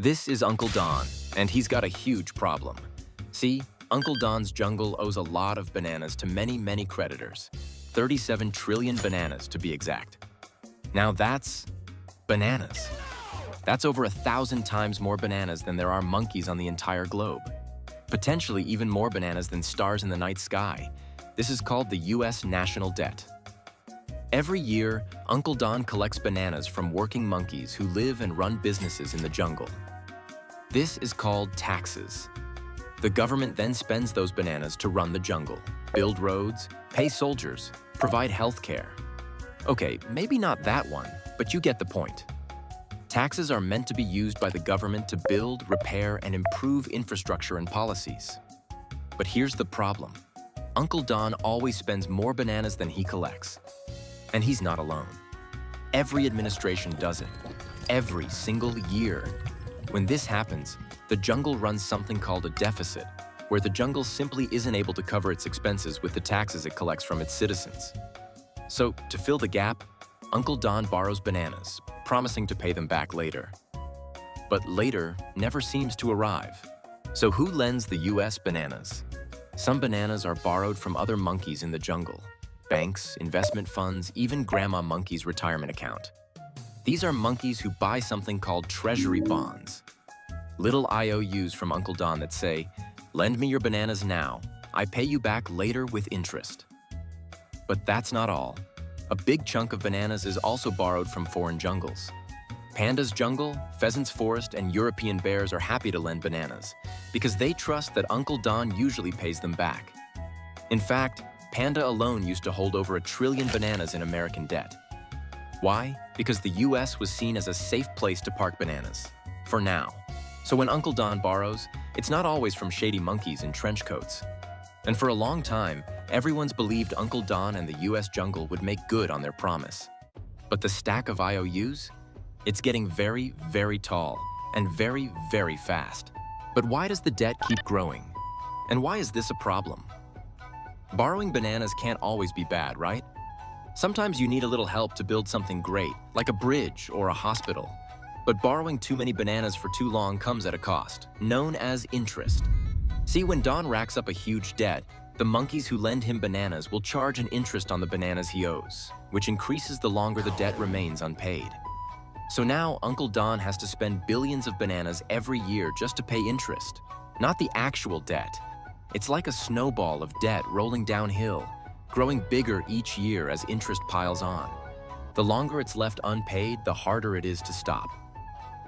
This is Uncle Don, and he's got a huge problem. See, Uncle Don's jungle owes a lot of bananas to many creditors. 37 trillion bananas, to be exact. Now that's bananas. That's over 1,000 times more bananas than there are monkeys on the entire globe. Potentially even more bananas than stars in the night sky. This is called the U.S. National Debt. Every year, Uncle Don collects bananas from working monkeys who live and run businesses in the jungle. This is called taxes. The government then spends those bananas to run the jungle, build roads, pay soldiers, provide health care. Okay, maybe not that one, but you get the point. Taxes are meant to be used by the government to build, repair, and improve infrastructure and policies. But here's the problem. Uncle Don always spends more bananas than he collects. And he's not alone. Every administration does it. Every single year. When this happens, the jungle runs something called a deficit, where the jungle simply isn't able to cover its expenses with the taxes it collects from its citizens. So, to fill the gap, Uncle Don borrows bananas, promising to pay them back later. But later never seems to arrive. So who lends the U.S. bananas? Some bananas are borrowed from other monkeys in the jungle. Banks, investment funds, even Grandma Monkey's retirement account. These are monkeys who buy something called treasury bonds. Little IOUs from Uncle Don that say, "Lend me your bananas now. I pay you back later with interest." But that's not all. A big chunk of bananas is also borrowed from foreign jungles. Panda's jungle, Pheasant's forest, and European bears are happy to lend bananas because they trust that Uncle Don usually pays them back. In fact, Panda alone used to hold over 1 trillion bananas in American debt. Why? Because the U.S. was seen as a safe place to park bananas. For now. So when Uncle Don borrows, it's not always from shady monkeys in trench coats. And for a long time, everyone's believed Uncle Don and the U.S. jungle would make good on their promise. But the stack of IOUs? It's getting very tall and very fast. But why does the debt keep growing? And why is this a problem? Borrowing bananas can't always be bad, right? Sometimes you need a little help to build something great, like a bridge or a hospital. But borrowing too many bananas for too long comes at a cost, known as interest. See, when Don racks up a huge debt, the monkeys who lend him bananas will charge an interest on the bananas he owes, which increases the longer the debt remains unpaid. So now Uncle Don has to spend billions of bananas every year just to pay interest, not the actual debt. It's like a snowball of debt rolling downhill, growing bigger each year as interest piles on. The longer it's left unpaid, the harder it is to stop.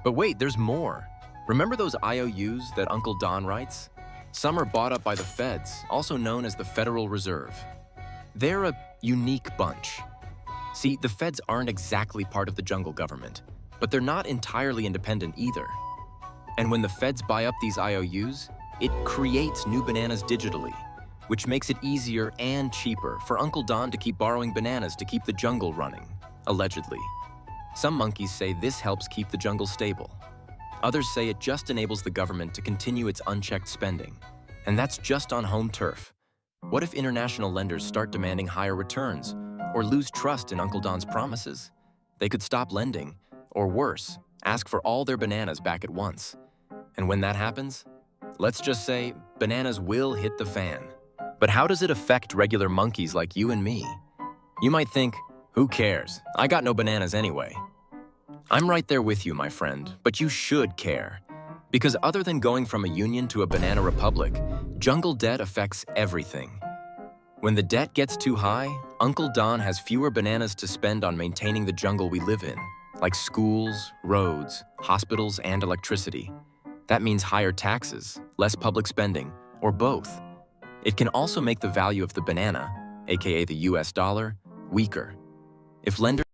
But wait, there's more. Remember those IOUs that Uncle Don writes? Some are bought up by the feds, also known as the Federal Reserve. They're a unique bunch. See, the feds aren't exactly part of the jungle government, but they're not entirely independent either. And when the feds buy up these IOUs, it creates new bananas digitally, which makes it easier and cheaper for Uncle Don to keep borrowing bananas to keep the jungle running, allegedly. Some monkeys say this helps keep the jungle stable. Others say it just enables the government to continue its unchecked spending. And that's just on home turf. What if international lenders start demanding higher returns or lose trust in Uncle Don's promises? They could stop lending, or worse, ask for all their bananas back at once. And when that happens, let's just say bananas will hit the fan. But how does it affect regular monkeys like you and me? You might think, who cares? I got no bananas anyway. I'm right there with you, my friend, but you should care. Because other than going from a union to a banana republic, jungle debt affects everything. When the debt gets too high, Uncle Don has fewer bananas to spend on maintaining the jungle we live in, like schools, roads, hospitals, and electricity. That means higher taxes, less public spending, or both. It can also make the value of the banana, aka the US dollar, weaker. If lenders